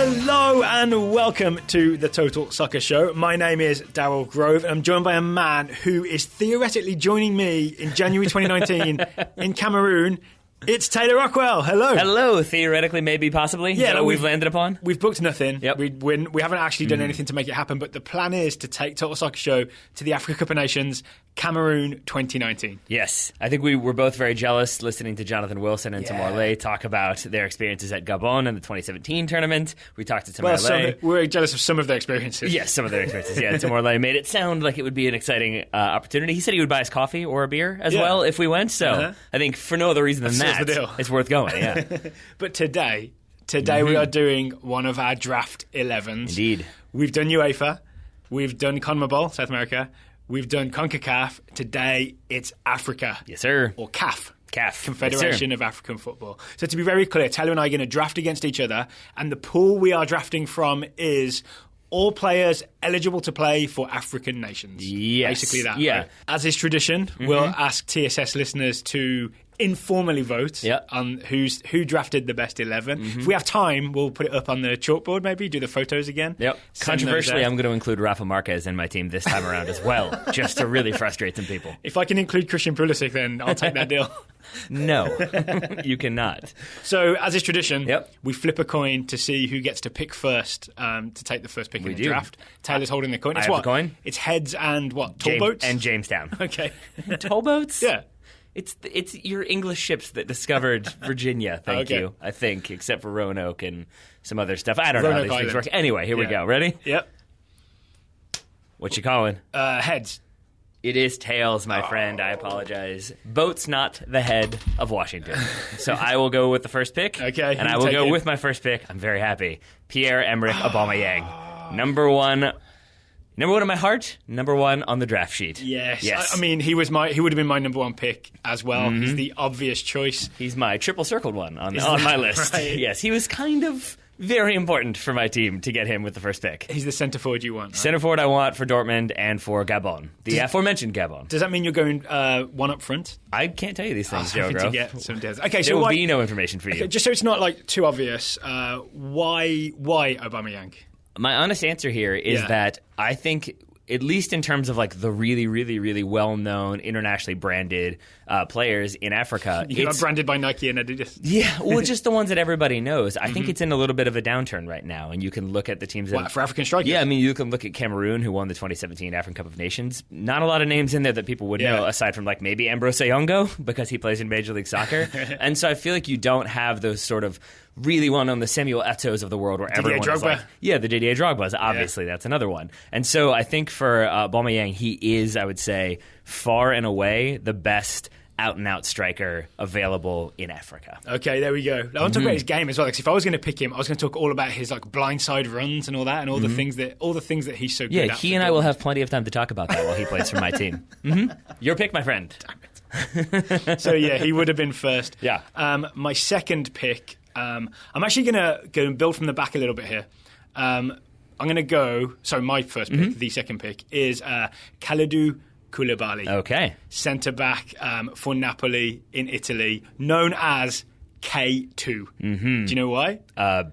Hello and welcome to the Total Soccer Show. My name is Daryl Grove and I'm joined by a man who is theoretically joining me in January 2019 in Cameroon. It's Taylor Rockwell. Hello. Hello. Theoretically, maybe, possibly. Yeah, is that what we've landed upon? We've booked nothing. Yep. We haven't actually done anything to make it happen, but the plan is to take Total Soccer Show to the Africa Cup of Nations, Cameroon 2019. Yes. I think we were both very jealous listening to Jonathan Wilson and Tim Orley talk about their experiences at Gabon in the 2017 tournament. We talked to Tim Orley. We're jealous of some of their experiences. Yes, some of their experiences. Yeah, Tim Orley made it sound like it would be an exciting opportunity. He said he would buy us coffee or a beer as well if we went. So I think for no other reason than that, it's worth going. Yeah. But today we are doing one of our draft 11s. Indeed. We've done UEFA. We've done CONMEBOL, South America. We've done CONCACAF. Today, it's Africa. Yes, sir. Or CAF. CAF. Confederation of African Football. So to be very clear, Taylor and I are going to draft against each other, and the pool we are drafting from is all players eligible to play for African nations. Yes. Basically that. Yeah. Right? As is tradition, we'll ask TSS listeners to informally vote on who drafted the best 11. If we have time, we'll put it up on the chalkboard maybe, do the photos again. Yep. Controversially, I'm going to include Rafa Marquez in my team this time around as well, just to really frustrate some people. If I can include Christian Pulisic, then I'll take that deal. No, you cannot. So, as is tradition, we flip a coin to see who gets to pick first to take the first pick in the draft. Taylor's holding the coin. It's what? The coin. It's heads and what? Tallboats? And Jamestown. Okay. Tallboats? Yeah. It's your English ships that discovered Virginia, thank you, I think, except for Roanoke and some other stuff. I don't know how these things work. Anyway, here we go. Ready? Yep. What you calling? Heads. It is tails, my friend. I apologize. Boat's not the head of Washington. So I will go with the first pick. Okay. And I will go with my first pick. I'm very happy. Pierre-Emerick Aubameyang. Number one in my heart, number one on the draft sheet. Yes. I mean, he would have been my number one pick as well. He's the obvious choice. He's my triple circled one on my list. Right? Yes, he was kind of very important for my team to get him with the first pick. He's the centre forward you want. Right? Centre forward I want for Dortmund and for Gabon. The aforementioned Gabon. Does that mean you're going one up front? I can't tell you these things, Joe. To get some details. Okay, so there will be no information for you. Okay, just so it's not like too obvious, why Aubameyang? My honest answer here is that I think, at least in terms of like the really, really, really well-known, internationally branded players in Africa. You're not branded by Nike and Adidas. Yeah, well, just the ones that everybody knows. I think it's in a little bit of a downturn right now, and you can look at the teams. For African strikers? Yeah, I mean, you can look at Cameroon, who won the 2017 African Cup of Nations. Not a lot of names in there that people would know, aside from like maybe Ambrose Sayongo, because he plays in Major League Soccer. And so I feel like you don't have those sort of really well-known, the Samuel Eto'os of the world, where everyone is like, the Didier Drogbas, obviously, that's another one. And so I think for Aubameyang, he is, I would say, far and away the best out-and-out striker available in Africa. Okay, there we go. I want to talk about his game as well, because if I was going to pick him, I was going to talk all about his like blindside runs and all that, and all the things that he's so good at. Yeah, he and I will have plenty of time to talk about that while he plays for my team. Your pick, my friend. Damn it. So yeah, he would have been first. Yeah. My second pick, I'm actually going to go and build from the back a little bit here. I'm going to go. So my first pick, the second pick, is Kalidou Koulibaly. Okay. Centre back for Napoli in Italy, known as K2. Do you know why?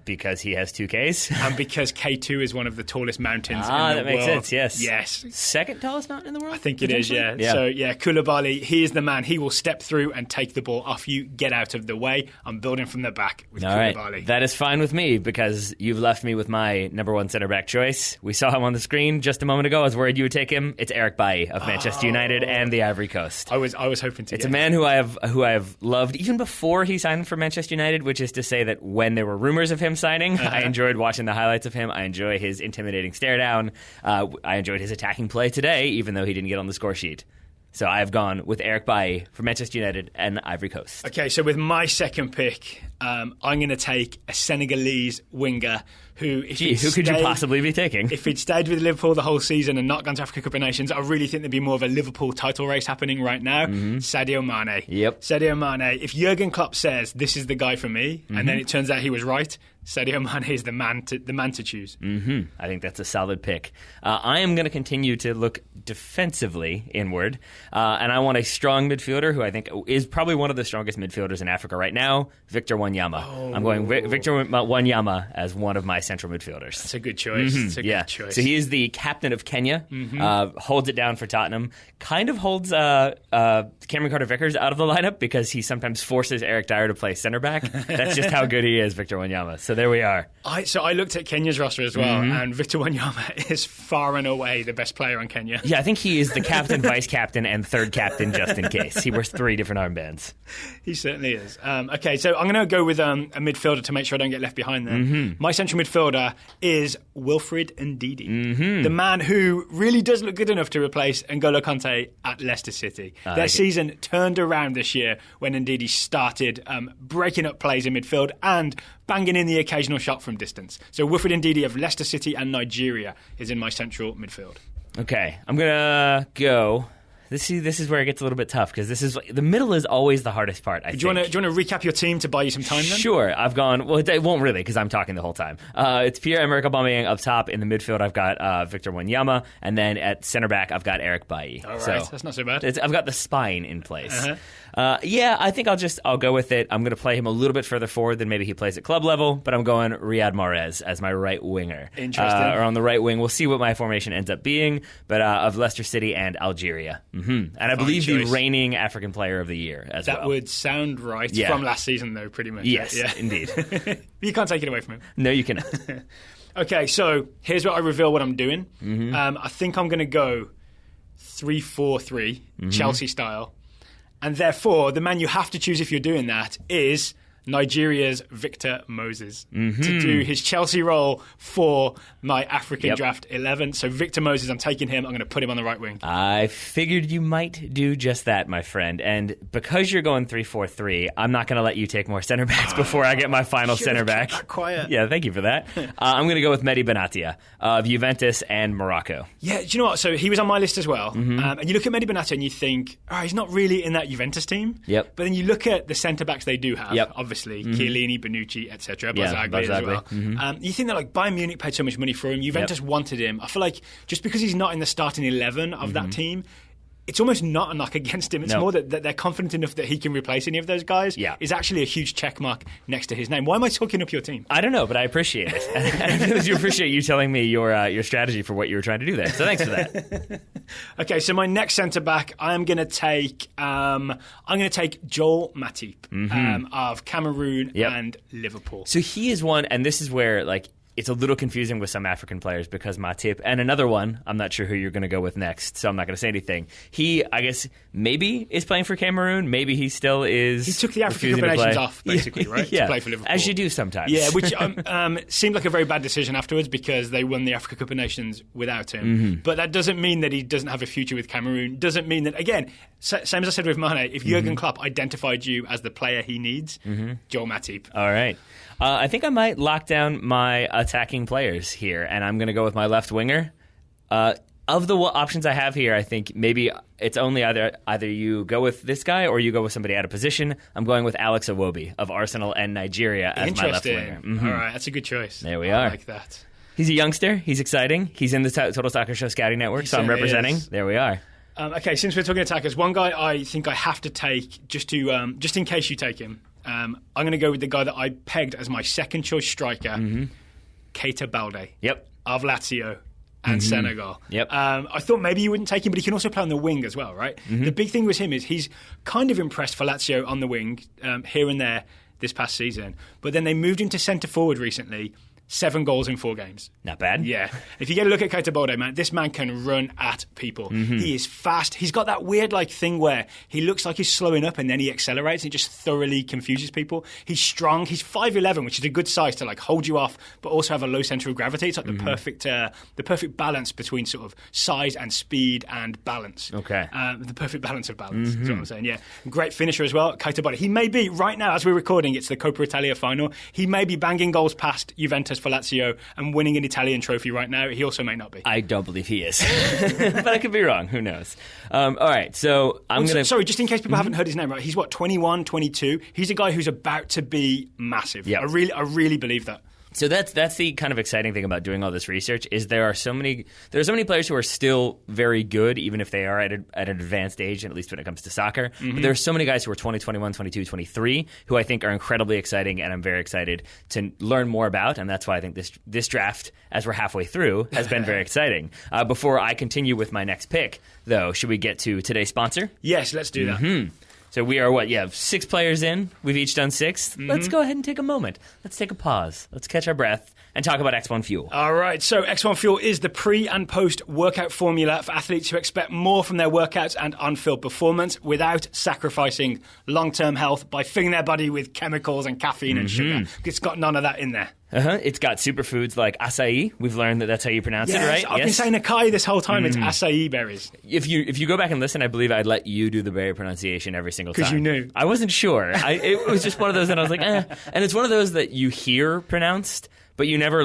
Because he has two Ks? And because K2 is one of the tallest mountains in the world. That makes sense, yes. Yes. Second tallest mountain in the world? I think it is, yeah. So, Koulibaly, he is the man. He will step through and take the ball off you, get out of the way. I'm building from the back with Koulibaly. Right. That is fine with me, because you've left me with my number one centre-back choice. We saw him on the screen just a moment ago. I was worried you would take him. It's Eric Bailly of Manchester United and the Ivory Coast. I was hoping to. It's a man who I have loved even before he signed for Manchester United, which is to say that when there were rumors of him signing, I enjoyed watching the highlights of him. I enjoy his intimidating stare down. I enjoyed his attacking play today, even though he didn't get on the score sheet. So I have gone with Eric Bailly for Manchester United and Ivory Coast. Okay, so with my second pick, I'm going to take a Senegalese winger who... who could you possibly be taking? If he'd stayed with Liverpool the whole season and not gone to Africa Cup of Nations, I really think there'd be more of a Liverpool title race happening right now. Sadio Mane. Yep. Sadio Mane. If Jurgen Klopp says, this is the guy for me, and then it turns out he was right, Sadio Mane is the man to choose. I think that's a solid pick. I am going to continue to look defensively inward, and I want a strong midfielder who I think is probably one of the strongest midfielders in Africa right now, Victor Wanyama. I'm going Victor Wanyama as one of my central midfielders. That's a good choice. It's a good choice. So he is the captain of Kenya, holds it down for Tottenham, kind of holds Cameron Carter-Vickers out of the lineup because he sometimes forces Eric Dyer to play centre back. That's just how good he is, Victor Wanyama. So there we are. I looked at Kenya's roster as well, and Victor Wanyama is far and away the best player on Kenya. Yeah, I think he is the captain, vice captain, and third captain just in case. He wears 3 different armbands. He certainly is. Okay, so I'm going to go with a midfielder to make sure I don't get left behind there. My central midfielder is Wilfred Ndidi, the man who really does look good enough to replace N'Golo Kante at Leicester City. Their season turned around this year when Ndidi started breaking up plays in midfield and banging in the occasional shot from distance. So Wilfred Ndidi of Leicester City and Nigeria is in my central midfield. Okay, I'm going to go... This is where it gets a little bit tough because the middle is always the hardest part. Do you want to recap your team to buy you some time then? Sure. I've gone. Well, it won't really because I'm talking the whole time. It's Pierre-Emerick Aubameyang up top. In the midfield, I've got Victor Wanyama, and then at center back, I've got Eric Bailly. All right, so that's not so bad. I've got the spine in place. I think I'll go with it. I'm going to play him a little bit further forward than maybe he plays at club level, but I'm going Riyad Mahrez as my right winger. Interesting. Or on the right wing. We'll see what my formation ends up being, but of Leicester City and Algeria. And I believe the reigning African player of the year as well. That would sound right from last season, though, pretty much. Yes, indeed. You can't take it away from him. No, you cannot. Okay, so here's what I reveal what I'm doing. I think I'm going to go 3-4-3, Chelsea style. And therefore, the man you have to choose if you're doing that is Nigeria's Victor Moses to do his Chelsea role for my African Draft 11. So Victor Moses, I'm taking him. I'm going to put him on the right wing. I figured you might do just that, my friend. And because you're going 3-4-3, I'm not going to let you take more center backs before I get my final center back. Quiet. Yeah, thank you for that. I'm going to go with Mehdi Benatia of Juventus and Morocco. Yeah, do you know what? So he was on my list as well. And you look at Mehdi Benatia and you think, he's not really in that Juventus team. But then you look at the centre backs they do have. Obviously, Chiellini, Bonucci, etc. Barzagli as well. You think that like Bayern Munich paid so much money for him. Juventus wanted him. I feel like just because he's not in the starting 11 of that team, it's almost not a knock against him. It's more that they're confident enough that he can replace any of those guys. Is actually a huge check mark next to his name. Why am I talking up your team? I don't know, but I appreciate it. I do appreciate you telling me your strategy for what you were trying to do there. So thanks for that. Okay, so my next centre back, I'm going to take Joel Matip of Cameroon and Liverpool. So he is one, and this is where like it's a little confusing with some African players because Matip and another one, I'm not sure who you're going to go with next, so I'm not going to say anything. He, I guess, maybe is playing for Cameroon. Maybe he still is. He took the African Cup of Nations off, basically, right? To play for Liverpool. As you do sometimes. Yeah, which seemed like a very bad decision afterwards because they won the Africa Cup of Nations without him. But that doesn't mean that he doesn't have a future with Cameroon. Doesn't mean that, again, same as I said with Mane, if Jurgen Klopp identified you as the player he needs, Joel Matip. All right. I think I might lock down my attacking players here, and I'm going to go with my left winger. Of the options I have here, I think maybe it's only either you go with this guy or you go with somebody out of position. I'm going with Alex Iwobi of Arsenal and Nigeria as my left winger. All right, that's a good choice. There we are. I like that. He's a youngster. He's exciting. He's in the Total Soccer Show Scouting Network, so I'm representing. There we are. Okay, since we're talking attackers, one guy I think I have to take just in case you take him. I'm going to go with the guy that I pegged as my second choice striker, Keita Balde of Lazio and Senegal. I thought maybe you wouldn't take him, but he can also play on the wing as well, right? The big thing with him is he's kind of impressed for Lazio on the wing here and there this past season, but then they moved him to centre forward recently. 7 goals in 4 games. Not bad. Yeah. If you get a look at Keita Balde, man, this man can run at people. He is fast. He's got that weird thing where he looks like he's slowing up and then he accelerates and just thoroughly confuses people. He's strong. He's 5'11", which is a good size to hold you off, but also have a low centre of gravity. It's like the perfect balance between sort of size and speed and balance. Okay. The perfect balance of balance is what I'm saying. Yeah. Great finisher as well, Keita Balde. He may be, right now as we're recording, it's the Coppa Italia final. He may be banging goals past Juventus for Lazio and winning an Italian trophy right now. He also may not be. I don't believe he is. But I could be wrong. Who knows? All right, so I'm going to... Sorry, just in case people haven't heard his name, right? He's 21, 22? He's a guy who's about to be massive. Yep. I really believe that. So that's the kind of exciting thing about doing all this research is there are so many players who are still very good, even if they are at an advanced age, at least when it comes to soccer. But there are so many guys who are 20, 21, 22, 23 who I think are incredibly exciting, and I'm very excited to learn more about. And that's why I think this draft, as we're halfway through, has been very exciting. Before I continue with my next pick, though, should we get to today's sponsor? Yes, let's do that. So we are, 6 players in. We've each done 6. Let's go ahead and take a moment. Let's take a pause. Let's catch our breath and talk about X1 Fuel. All right, so X1 Fuel is the pre- and post-workout formula for athletes who expect more from their workouts and on-field performance without sacrificing long-term health by filling their body with chemicals and caffeine and sugar. It's got none of that in there. It's got superfoods like acai. We've learned that that's how you pronounce it, right? I've been saying acai this whole time. It's acai berries. If you go back and listen, I believe I'd let you do the berry pronunciation every single time. Because you knew. I wasn't sure. It was just one of those that I was like, eh. And it's one of those that you hear pronounced, but you never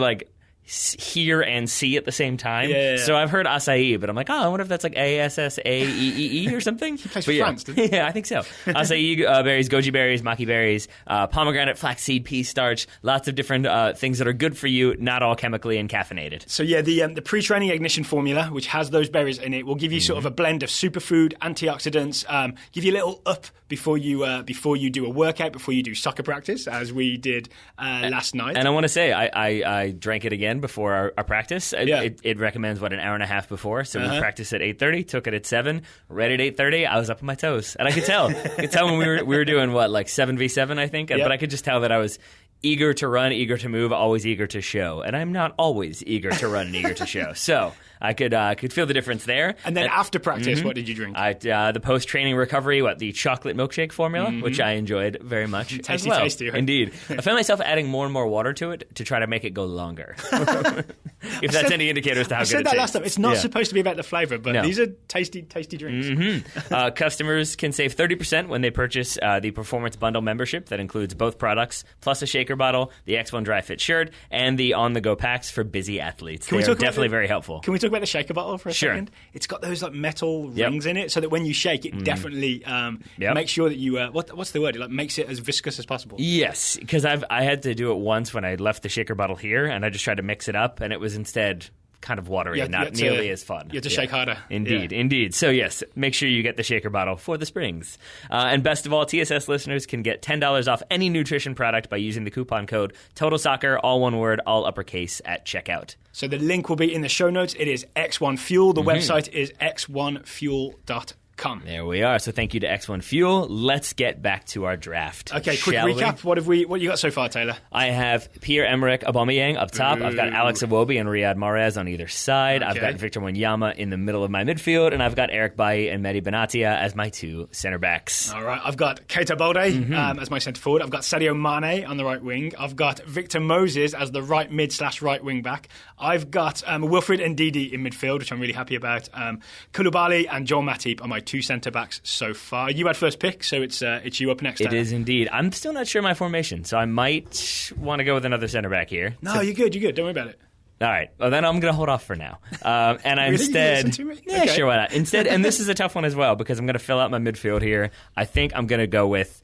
hear and see at the same time. Yeah. So I've heard acai, but I'm like, I wonder if that's like ASSAEEE or something. He plays for France, doesn't he? Yeah, I think so. Acai berries, goji berries, maki berries, pomegranate, flaxseed, pea starch, lots of different things that are good for you, not all chemically and caffeinated. So yeah, the pre-training ignition formula, which has those berries in it, will give you sort of a blend of superfood, antioxidants, give you a little up before you do a workout, before you do soccer practice, as we did last night. And I want to say, I drank it again before our practice. Yeah. It recommends, an hour and a half before. So we practiced at 8:30, took it at 7, read at 8:30. I was up on my toes. And I could tell. When we were doing, 7v7, I think? Yep. But I could just tell that I was eager to run, eager to move, always eager to show. And I'm not always eager to run and eager to show. So I could feel the difference there. And then after practice, what did you drink? The post-training recovery, the chocolate milkshake formula, which I enjoyed very much. Tasty, as well. tasty. Right? Indeed. I found myself adding more and more water to it to try to make it go longer. If that's any indicator as to how good it tastes. I said that last time. It's not supposed to be about the flavor, but these are tasty, tasty drinks. Customers can save 30% when they purchase the Performance Bundle membership that includes both products, plus a shaker bottle, the X1 Dry Fit shirt, and the on-the-go packs for busy athletes. They are definitely very helpful. Can we talk about the shaker bottle for a second? It's got those metal rings in it, so that when you shake, it definitely makes sure that you what's the word? It makes it as viscous as possible. Yes, because I had to do it once when I left the shaker bottle here, and I just tried to mix it up, and it was instead kind of watery, not nearly as fun. You have to shake harder. Indeed. So yes, make sure you get the shaker bottle for the springs. And best of all, TSS listeners can get $10 off any nutrition product by using the coupon code TOTALSOCCER, all one word, all uppercase, at checkout. So the link will be in the show notes. It is X1 Fuel. The website is x1fuel.com. There we are. So thank you to X1 Fuel. Let's get back to our draft. Okay, quick recap. What you got so far, Taylor? I have Pierre-Emerick Aubameyang up top. I've got Alex Iwobi and Riyad Mahrez on either side. Okay. I've got Victor Wanyama in the middle of my midfield, and I've got Eric Bailly and Mehdi Benatia as my 2 center backs. All right. I've got Keita Balde as my centre forward. I've got Sadio Mane on the right wing. I've got Victor Moses as the right mid/right wing back. I've got Wilfried Ndidi in midfield, which I'm really happy about. Koulibaly and Joel Matip are my 2 centre backs so far. You had first pick, so it's you up next. It is indeed. I'm still not sure my formation, so I might want to go with another center back here. No, you're good. Don't worry about it. All right. Well, then I'm going to hold off for now. And I really? instead... You listen to me? Yeah, okay. Sure, why not? Instead, and this is a tough one as well, because I'm going to fill out my midfield here. I think I'm going to go with...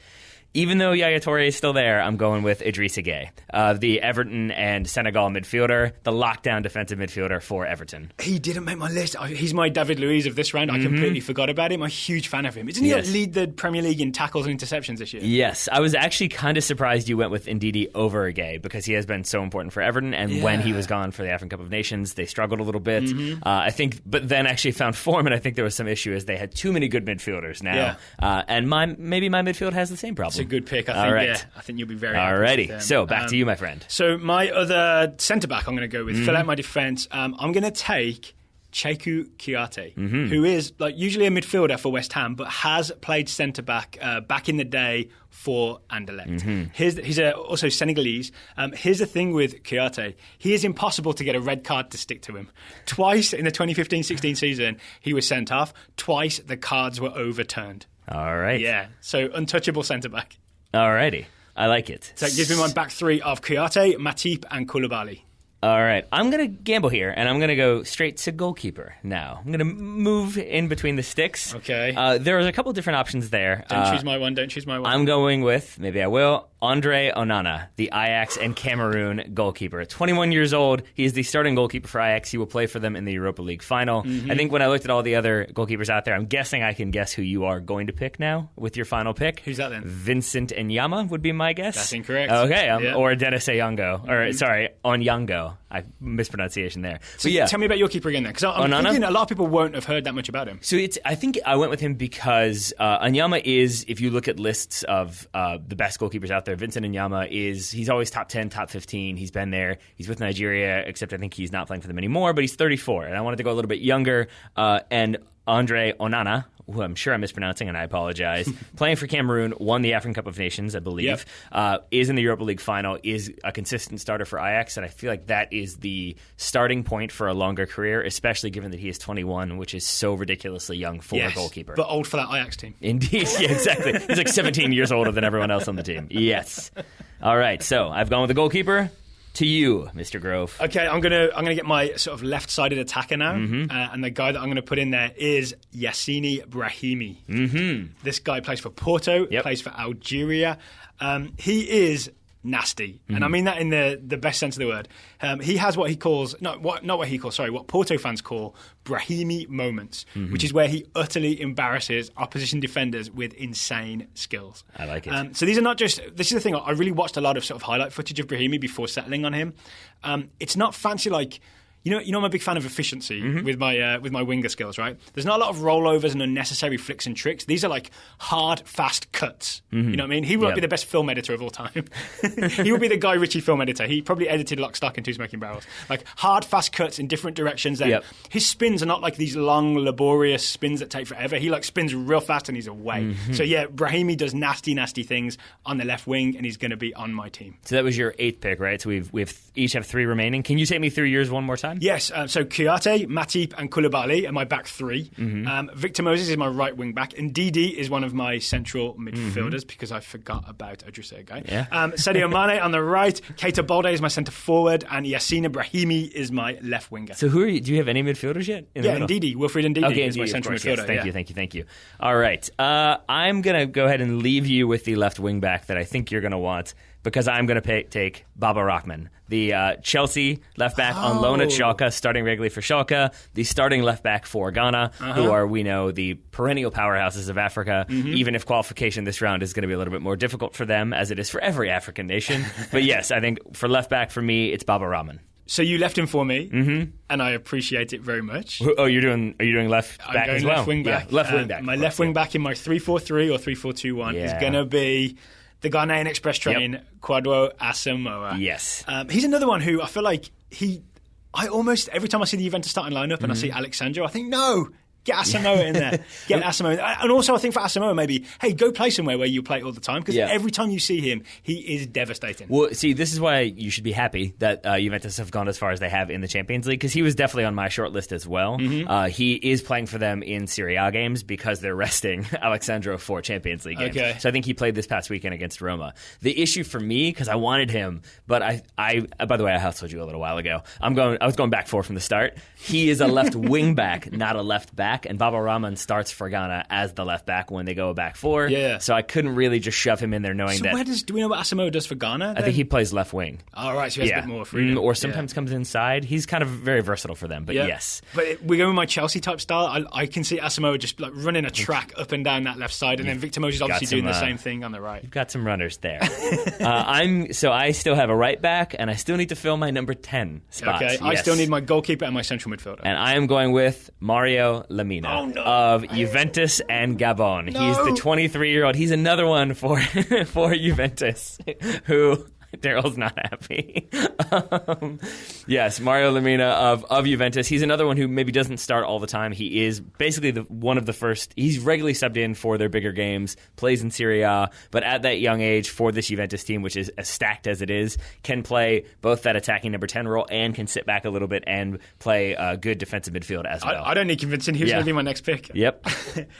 Even though Yaya Toure is still there, I'm going with Idrissa Gueye, the Everton and Senegal midfielder, the lockdown defensive midfielder for Everton. He didn't make my list. He's my David Luiz of this round. I completely forgot about him. I'm a huge fan of him. Isn't he lead the Premier League in tackles and interceptions this year? Yes. I was actually kind of surprised you went with Ndidi over Gueye because he has been so important for Everton. And when he was gone for the African Cup of Nations, they struggled a little bit. I think, but then actually found form, and I think there was some issue as they had too many good midfielders now. And maybe my midfield has the same problem. It's a good pick. I think you'll be very happy. Alrighty. So back to you, my friend. So my other centre-back I'm going to go with, fill out my defence. I'm going to take Cheikhou Kouyaté, who is usually a midfielder for West Ham, but has played centre-back back in the day for Anderlecht. He's also Senegalese. Here's the thing with Kouyaté. He is impossible to get a red card to stick to him. Twice in the 2015-16 season, he was sent off. Twice, the cards were overturned. All right. Yeah, so untouchable centre-back. Alrighty. I like it. So it gives me my back 3 of Kouyaté, Matip, and Koulibaly. All right. I'm going to gamble here, and I'm going to go straight to goalkeeper now. I'm going to move in between the sticks. Okay. There are a couple different options there. Don't choose my one. I'm going with, maybe I will, Andre Onana, the Ajax and Cameroon goalkeeper. 21 years old. He is the starting goalkeeper for Ajax. He will play for them in the Europa League final. I think when I looked at all the other goalkeepers out there, I'm guessing I can guess who you are going to pick now with your final pick. Who's that then? Vincent Nyama would be my guess. That's incorrect. Okay, or Dennis Onyango. Or, sorry, Onyango. Mispronunciation there. So tell me about your keeper again then, because I'm thinking a lot of people won't have heard that much about him. So I think I went with him because Nyama is, if you look at lists of the best goalkeepers out there, Vincent Nyama he's always top 10, top 15. He's been there. He's with Nigeria, except I think he's not playing for them anymore, but he's 34. And I wanted to go a little bit younger. And Andre Onana, who I'm sure I'm mispronouncing, and I apologize, playing for Cameroon, won the African Cup of Nations, I believe, is in the Europa League final, is a consistent starter for Ajax, and I feel like that is the starting point for a longer career, especially given that he is 21, which is so ridiculously young for a goalkeeper. But old for that Ajax team. Indeed, yeah, exactly. He's like 17 years older than everyone else on the team. Yes. All right, so I've gone with the goalkeeper. To you, Mr. Grove. Okay, I'm gonna get my sort of left-sided attacker now, and the guy that I'm going to put in there is Yassine Brahimi. This guy plays for Porto, plays for Algeria. He is nasty, and I mean that in the best sense of the word. He has what Porto fans call Brahimi moments, which is where he utterly embarrasses opposition defenders with insane skills. I like it. So these are not just. This is the thing. I really watched a lot of sort of highlight footage of Brahimi before settling on him. It's not fancy like. You know, I'm a big fan of efficiency with my winger skills, right? There's not a lot of rollovers and unnecessary flicks and tricks. These are like hard, fast cuts. You know what I mean? He won't be the best film editor of all time. He would be the Guy Ritchie film editor. He probably edited Lock, Stock and Two Smoking Barrels. Like hard, fast cuts in different directions. Then his spins are not like these long, laborious spins that take forever. He like spins real fast and he's away. So yeah, Brahimi does nasty, nasty things on the left wing, and he's going to be on my team. So that was your 8th pick, right? So we each have 3 remaining. Can you take me through yours one more time? Yes, so Kouyaté, Matip and Koulibaly are my back 3. Victor Moses is my right wing back, and Didi is one of my central midfielders because I forgot about Idrissa Gueye. Sadio Mane on the right, Keita Balde is my centre forward, and Yassine Brahimi is my left winger. So who are you? Do you have any midfielders yet? Ndidi, Wilfried Ndidi is my central midfielder. Yes. Thank you. All right, I'm going to go ahead and leave you with the left wing back that I think you're going to want, because I'm going to take Baba Rahman, the Chelsea left back on loan at Schalke, starting regularly for Schalke, the starting left back for Ghana, who are, we know, the perennial powerhouses of Africa, even if qualification this round is going to be a little bit more difficult for them, as it is for every African nation. But yes, I think for left back, for me, it's Baba Rahman. So you left him for me, and I appreciate it very much. Oh, are you doing left back as well? Left wing back. Yeah, left wing back. My left wing back in my 3-4-3 or 3-4-2-1 is going to be the Ghanaian express train, Kwadwo Asamoah. Yes. He's another one who I feel like I almost, every time I see the Juventus starting lineup and I see Alexandro, I think, no, get Asamoah in there. Get Asamoah. And also I think for Asamoah maybe, hey, go play somewhere where you play all the time, because every time you see him, he is devastating. Well, see, this is why you should be happy that Juventus have gone as far as they have in the Champions League, because he was definitely on my short list as well. He is playing for them in Serie A games because they're resting Alexandro for Champions League games. Okay. So I think he played this past weekend against Roma. The issue for me, because I wanted him, but I by the way, I hustled you a little while ago. I was going back 4 from the start. He is a left wing back, not a left back. And Baba Rahman starts for Ghana as the left back when they go back 4. Yeah. So I couldn't really just shove him in there knowing that. Do we know what Asamoah does for Ghana? Then? I think he plays left wing. Oh, right. So he has a bit more freedom. Or sometimes comes inside. He's kind of very versatile for them, but yes. But we're going with my Chelsea type style. I can see Asamoah just like running a track up and down that left side, and then Victor Moses obviously doing the same thing on the right. You've got some runners there. I still have a right back, and I still need to fill my number 10 spot. Okay, I still need my goalkeeper and my central midfielder. And I am going with Mario Lemina of Juventus and Gabon. No. He's the 23-year-old. He's another one for Juventus who Daryl's not happy. Yes, Mario Lemina of Juventus. He's another one who maybe doesn't start all the time. He is basically one of the first. He's regularly subbed in for their bigger games, plays in Serie A, but at that young age for this Juventus team, which is as stacked as it is, can play both that attacking number 10 role and can sit back a little bit and play good defensive midfield as well. I don't need convincing. He was going to be my next pick. Yep.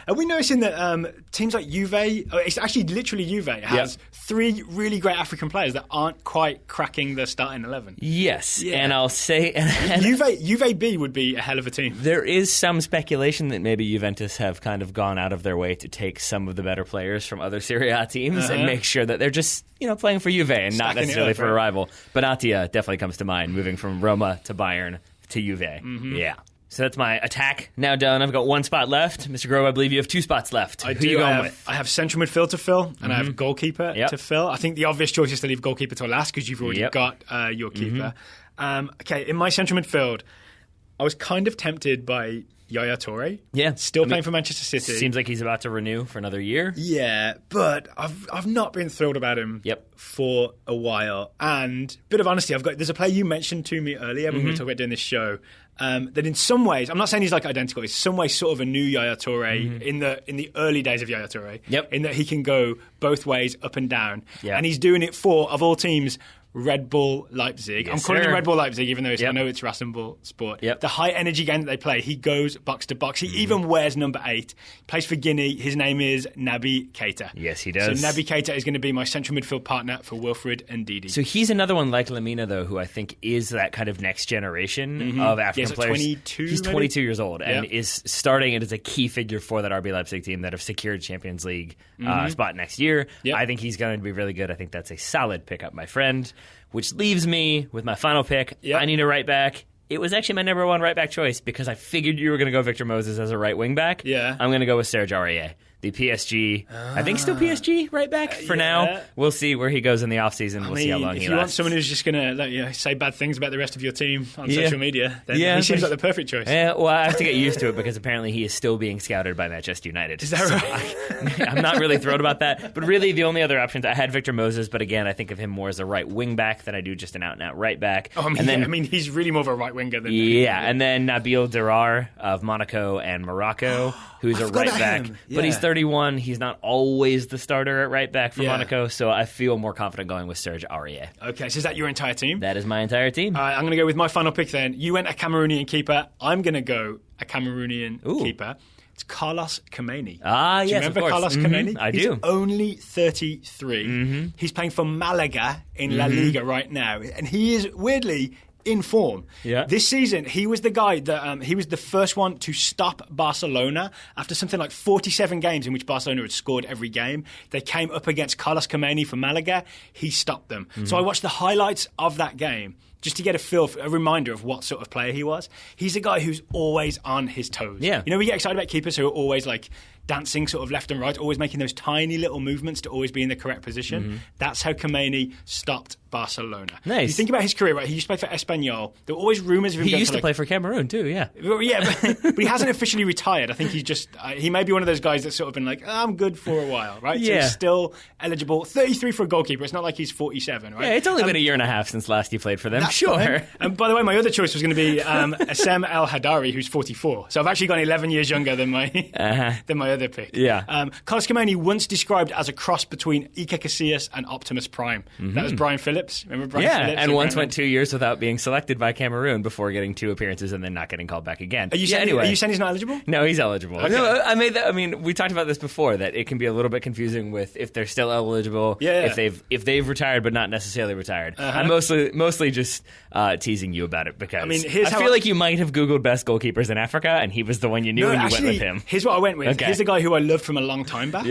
Are we noticing that teams like Juve, it's actually literally Juve, has 3 really great African players that aren't aren't quite cracking the starting 11. Yes, Yeah. and I'll say... Juve B would be a hell of a team. There is some speculation that maybe Juventus have kind of gone out of their way to take some of the better players from other Serie A teams and make sure that they're just, playing for Juve and not necessarily for a rival. Benatia definitely comes to mind, moving from Roma to Bayern to Juve. Yeah. So that's my attack now done. I've got one spot left. Mr. Grove, I believe you have two spots left. Who are you going with? I have central midfield to fill, and I have goalkeeper to fill. I think the obvious choice is to leave goalkeeper till last because you've already got your keeper. Okay, in my central midfield, I was kind of tempted by Yaya Toure. Yeah. Still playing for Manchester City. Seems like he's about to renew for another year. Yeah, but I've not been thrilled about him for a while. And bit of honesty, there's a player you mentioned to me earlier when we were talking about doing this show. That in some ways, I'm not saying he's like identical, he's in some ways sort of a new Yaya Toure in the early days of Yaya Toure. In that he can go both ways, up and down. And he's doing it for, of all teams, Red Bull Leipzig. I'm calling him Red Bull Leipzig, even though I know it's Rasenball Sport. The high energy game that they play, he goes box to box. He even wears number 8. He plays for Guinea. His name is Naby Keita. Yes, he does. So Naby Keita is going to be my central midfield partner for Wilfred Ndidi. So he's another one like Lamina, though, who I think is that kind of next generation of African players. 22, he's maybe? 22 years old and is starting and is a key figure for that RB Leipzig team that have secured Champions League spot next year. I think he's going to be really good. I think that's a solid pickup, my friend. Which leaves me with my final pick. I need a right back. It was actually my number one right back choice because I figured you were going to go Victor Moses as a right wing back. I'm going to go with Serge Aurier. The PSG, I think still PSG right back for now. We'll see where he goes in the offseason. We'll see how long he lasts. If you want someone who's just going to say bad things about the rest of your team on social media, then he seems like the perfect choice. Well, I have to get used to it because apparently he is still being scouted by Manchester United. Is that right? I'm not really thrilled about that. But really, the only other options, I had Victor Moses, but again, I think of him more as a right wing back than I do just an out-and-out right back. He's really more of a right winger than and then Nabil Dirar of Monaco and Morocco, who's a right back. But he's 31. He's not always the starter at right back for Monaco, so I feel more confident going with Serge Aurier. Okay, so is that your entire team? That is my entire team. All right, I'm going to go with my final pick then. You went a Cameroonian keeper. I'm going to go a Cameroonian keeper. It's Carlos Kameni. Do you remember Carlos Kameni? I do. He's only 33. He's playing for Malaga in La Liga right now, and he is weirdly in form. This season, he was the guy that he was the first one to stop Barcelona after something like 47 games in which Barcelona had scored every game. They came up against Carlos Kameni for Malaga. He stopped them. So I watched the highlights of that game just to get a reminder of what sort of player he was. He's a guy who's always on his toes. We get excited about keepers who are always like dancing sort of left and right, always making those tiny little movements to always be in the correct position. That's how Kameni stopped Barcelona. Nice. You think about his career, right? He used to play for Espanyol. There were always rumours of him He going used to play for Cameroon too, but he hasn't officially retired. I think he's just he may be one of those guys that's sort of been like, I'm good for a while, right? So he's still eligible. 33 for a goalkeeper. It's not like he's 47, right? It's only been a year and a half since last he played for them. Sure. Fine. And by the way, my other choice was going to be Assem El Hadari, who's 44. So I've actually gone 11 years younger than my other pick. Carlos Kameni once described as a cross between Iker Casillas and Optimus Prime. That was Brian Phillips. Remember Brian Phillips? And once went 2 years without being selected by Cameroon before getting 2 appearances and then not getting called back again. Are you saying he's not eligible? No, he's eligible. Okay. No, I mean, we talked about this before, that it can be a little bit confusing with if they're still eligible, if they've retired but not necessarily retired. I'm mostly just teasing you about it because I feel like you might have Googled best goalkeepers in Africa and he was the one you knew and you went with him. Here's what I went with. Okay. Here's a guy who I loved from a long time back.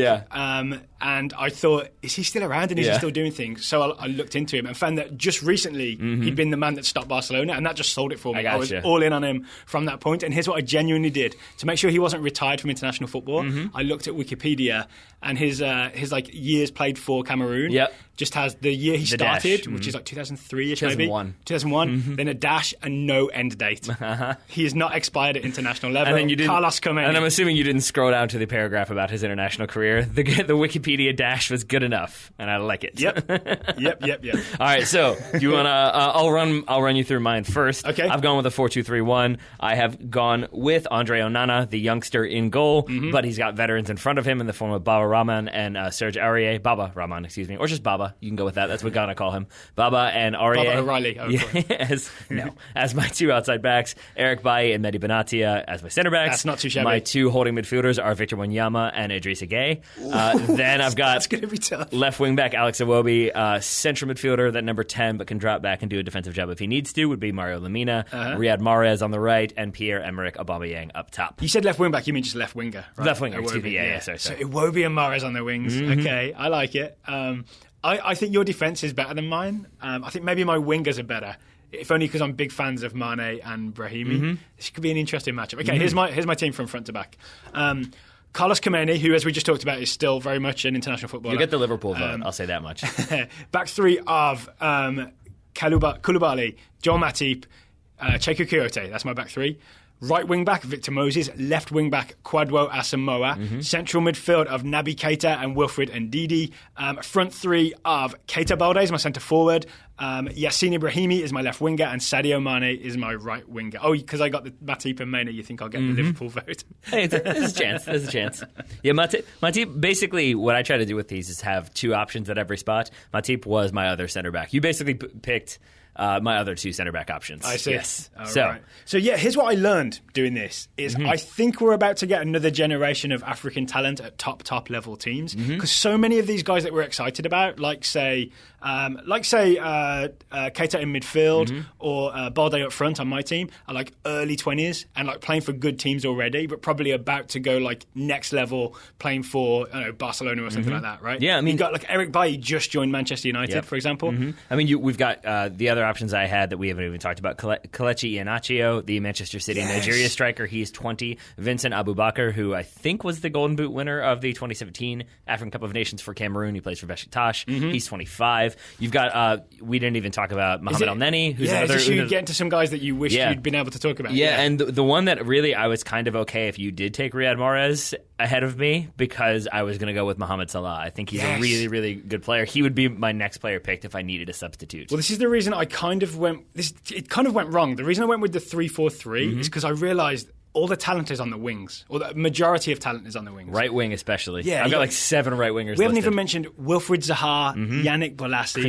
And I thought, is he still around and is he still doing things? So I looked into him and found that just recently he'd been the man that stopped Barcelona, and that just sold it for me. I was all in on him from that point. And here's what I genuinely did. To make sure he wasn't retired from international football, I looked at Wikipedia, and his like years played for Cameroon just has the year he started, which is like 2003-ish maybe. 2001. Then a dash and no end date. He is not expired at international level. And then Carlos Kameni. And I'm assuming you didn't scroll down to the paragraph about his international career. The Wikipedia dash was good enough, and I like it. Yep. All right, so do you want to? I'll run you through mine first. Okay. I've gone with a 4-2-3-1. I have gone with Andre Onana, the youngster, in goal, but he's got veterans in front of him in the form of Baba Rahman and Serge Aurier. Baba Rahman, excuse me, or just Baba. Baba. You can go with that. That's what Ghana call him. Baba and Aurier. Baba O'Reilly. As my two outside backs, Eric Bailly and Mehdi Benatia as my center backs. That's not too shabby. My two holding midfielders are Victor Wanyama and Idrissa Gueye. Then I've got that's gonna be tough. Left wing back Alex Iwobi, central midfielder that number 10 but can drop back and do a defensive job if he needs to would be Mario Lemina, Riyad Mahrez on the right, and Pierre-Emerick Aubameyang up top. You said left wing back, you mean just left winger, right? Left winger, excuse me. Yeah, sorry. So Iwobi and Mahrez on the wings. Okay, I like it. I think your defence is better than mine. I think maybe my wingers are better, if only because I'm big fans of Mane and Brahimi. This could be an interesting matchup. Okay, here's my team from front to back. Carlos Kameni, who, as we just talked about, is still very much an international footballer. You get the Liverpool vote, I'll say that much. Back three of Koulibaly, Joel Matip, Cheikh Kouyaté. That's my back three. Right wing back, Victor Moses. Left wing back, Kwadwo Asamoah. Central midfield of Naby Keita and Wilfred Ndidi. Front three of Keita Balde is my centre forward. Yassine Ibrahimi is my left winger, and Sadio Mane is my right winger. Oh, because I got the Matip and Mane, you think I'll get the Liverpool vote? Hey, there's a chance. There's a chance. Yeah, Matip, basically what I try to do with these is have two options at every spot. Matip was my other centre back. You basically picked my other two centre back options. I see. Yes. So yeah, here's what I learned doing this is I think we're about to get another generation of African talent at top level teams, because so many of these guys that we're excited about, like say Keita in midfield or Balde up front on my team, are like early 20s and like playing for good teams already, but probably about to go like next level, playing for Barcelona or something like that, right? Yeah, I mean, you got like Eric Bailly just joined Manchester United, for example. I mean, we've got the other options I had that we haven't even talked about. Kelechi Iheanacho, the Manchester City Nigeria striker, he's 20. Vincent Abubakar, who I think was the Golden Boot winner of the 2017 African Cup of Nations for Cameroon, he plays for Besiktas. He's 25. You've got we didn't even talk about Mohamed El Neni, who's another. You get into some guys that you wish you'd been able to talk about. Yeah, and the one that really I was kind of okay if you did take Riyad Mahrez ahead of me, because I was going to go with Mohamed Salah. I think he's a really, really good player. He would be my next player picked if I needed a substitute. Well, this is the reason I kind of went. It kind of went wrong. The reason I went with the 3-4-3 is because I realised all the talent is on the wings, or the majority of talent is on the wings. Right wing especially. Yeah, I've got like 7 right wingers We haven't even mentioned Wilfried Zaha, Yannick Bolasie.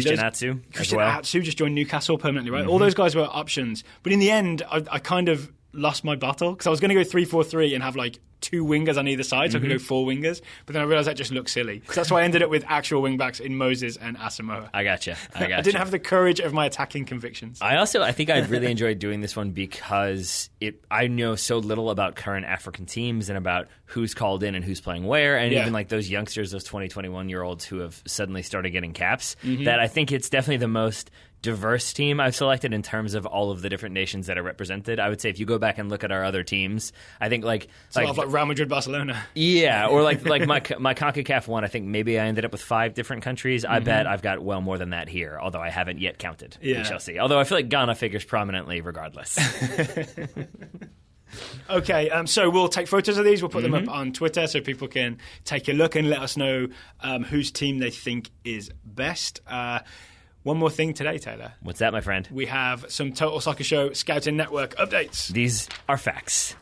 Christian Atsu just joined Newcastle permanently, right? All those guys were options. But in the end, I kind of lost my battle, because I was going to go 3-4-3 and have like 2 wingers on either side, so I could go 4 wingers. But then I realised that just looked silly. So that's why I ended up with actual wing backs in Moses and Asamoah. I gotcha. I didn't have the courage of my attacking convictions. I think I really enjoyed doing this one because I know so little about current African teams and about who's called in and who's playing where, and even like those youngsters, those 20, 21-year-olds who have suddenly started getting caps, that I think it's definitely the most diverse team I've selected in terms of all of the different nations that are represented. I would say if you go back and look at our other teams, I think like Real Madrid, Barcelona. Yeah, or like my CONCACAF one, I think maybe I ended up with 5 different countries. I bet I've got well more than that here, although I haven't yet counted. Yeah. We shall see. Although I feel like Ghana figures prominently regardless. Okay, so we'll take photos of these. We'll put them up on Twitter so people can take a look and let us know whose team they think is best. One more thing today, Taylor. What's that, my friend? We have some Total Soccer Show Scouting Network updates. These are facts.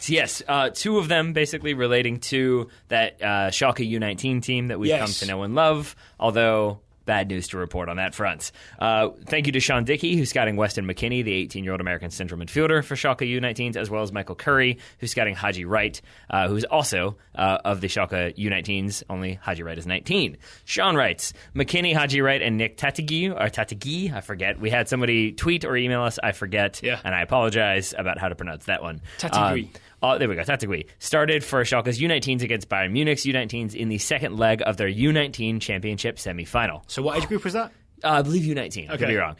Yes, 2 of them basically relating to that Schalke U19 team that we've come to know and love, although bad news to report on that front. Thank you to Sean Dickey, who's scouting Weston McKennie, the 18-year-old American central midfielder for Schalke U19s, as well as Michael Curry, who's scouting Haji Wright, who's also of the Schalke U19s, only Haji Wright is 19. Sean writes, McKennie, Haji Wright, and Nick Tatigui, I forget. We had somebody tweet or email us, I forget, and I apologize about how to pronounce that one. Tatigui. There we go, Tatigui. Started for Schalke's U19s against Bayern Munich's U19s in the second leg of their U19 championship semi-final. So what age group was that? I believe U19. I could be wrong.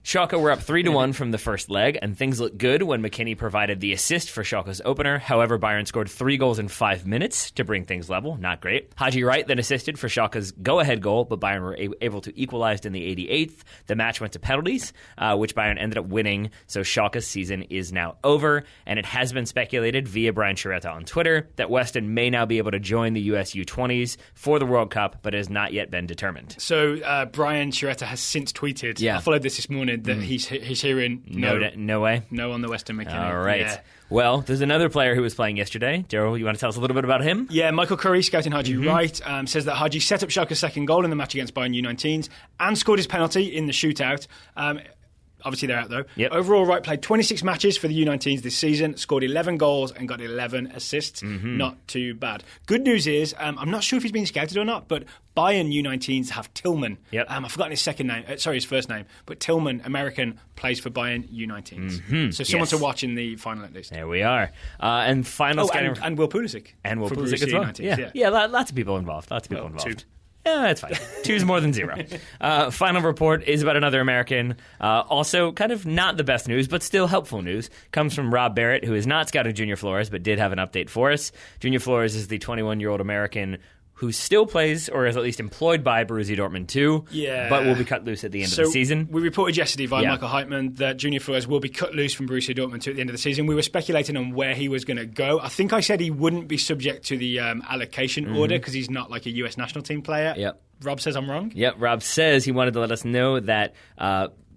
Schalke were up 3-1 from the first leg, and things looked good when McKennie provided the assist for Schalke's opener. However, Bayern scored 3 goals in 5 minutes to bring things level. Not great. Haji Wright then assisted for Schalke's go-ahead goal, but Bayern were able to equalize in the 88th. The match went to penalties, which Bayern ended up winning, so Schalke's season is now over, and it has been speculated via Brian Chiretta on Twitter that Weston may now be able to join the US U20s for the World Cup, but has not yet been determined. So Brian Chiretta has since tweeted, I followed this morning, disappointed that he's hearing no way. No on the Western McKinney. All right. Yeah. Well, there's another player who was playing yesterday. Daryl, you want to tell us a little bit about him? Yeah, Michael Curry, scouting Haji Wright, says that Haji set up Schalke's second goal in the match against Bayern U19s and scored his penalty in the shootout. Obviously, they're out, though. Yep. Overall, Wright played 26 matches for the U19s this season, scored 11 goals and got 11 assists. Not too bad. Good news is, I'm not sure if he's been scouted or not, but Bayern U19s have Tillman. Yep. I've forgotten his first name. But Tillman, American, plays for Bayern U19s. So someone to watch in the final at least. There we are. And final scouting... and Will Pulisic. And Will for Pulisic as well. U19s, Yeah, lots of people involved. Involved. Two. Yeah, that's fine. 2's more than 0. Final report is about another American. Also, kind of not the best news, but still helpful news. Comes from Rob Barrett, who is not scouting Junior Flores, but did have an update for us. Junior Flores is the 21-year-old American who still plays, or is at least employed by Borussia Dortmund 2, but will be cut loose at the end of the season. We reported yesterday via Michael Heitman that Junior Flores will be cut loose from Borussia Dortmund 2 at the end of the season. We were speculating on where he was going to go. I think I said he wouldn't be subject to the allocation order because he's not like a US national team player. Yep. Rob says I'm wrong? Yep, Rob says he wanted to let us know that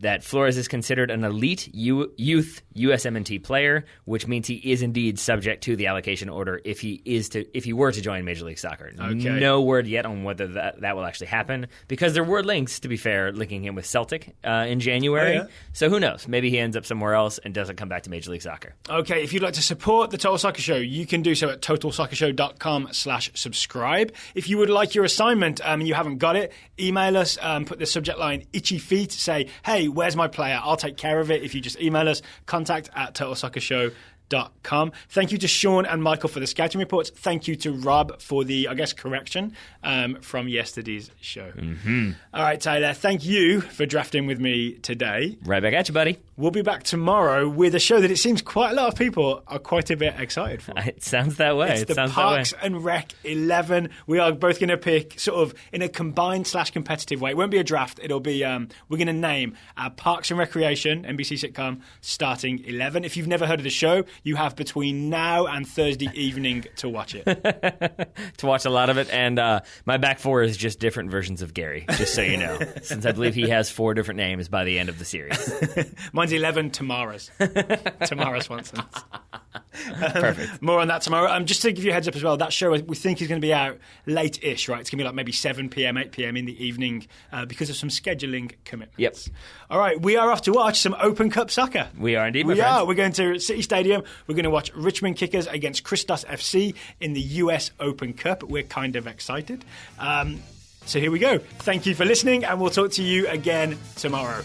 that Flores is considered an elite youth USMNT player, which means he is indeed subject to the allocation order if he were to join Major League Soccer. Okay. No word yet on whether that will actually happen, because there were links, to be fair, linking him with Celtic in January. So who knows? Maybe he ends up somewhere else and doesn't come back to Major League Soccer. Okay, if you'd like to support the Total Soccer Show, you can do so at totalsoccershow.com/subscribe. If you would like your assignment and you haven't got it, email us, put the subject line itchy feet, say, hey, where's my player? I'll take care of it. If you just email us, contact@totalsoccershow.com. Thank you to Sean and Michael for the scouting reports. Thank you to Rob for the, correction from yesterday's show. All right, Tyler, thank you for drafting with me today. Right back at you, buddy. We'll be back tomorrow with a show that it seems quite a lot of people are quite a bit excited for. It sounds that way. It's the Parks and Rec 11. We are both going to pick sort of in a combined/competitive way. It won't be a draft. It'll be, we're going to name our Parks and Recreation, NBC sitcom, starting 11. If you've never heard of the show, you have between now and Thursday evening to watch it. To watch a lot of it. And my back four is just different versions of Gary, just so you know, since I believe he has 4 different names by the end of the series. Mine's 11 Tamaras. Tamara Swanson's. Perfect. More on that tomorrow. Just to give you a heads up as well, that show we think is going to be out late-ish, right? It's going to be like maybe 7 p.m., 8 p.m. in the evening because of some scheduling commitments. Yep. All right, we are off to watch some Open Cup soccer. We are indeed, my friends. We're going to City Stadium. We're going to watch Richmond Kickers against Christos FC in the US Open Cup. We're kind of excited. So here we go. Thank you for listening, and we'll talk to you again tomorrow.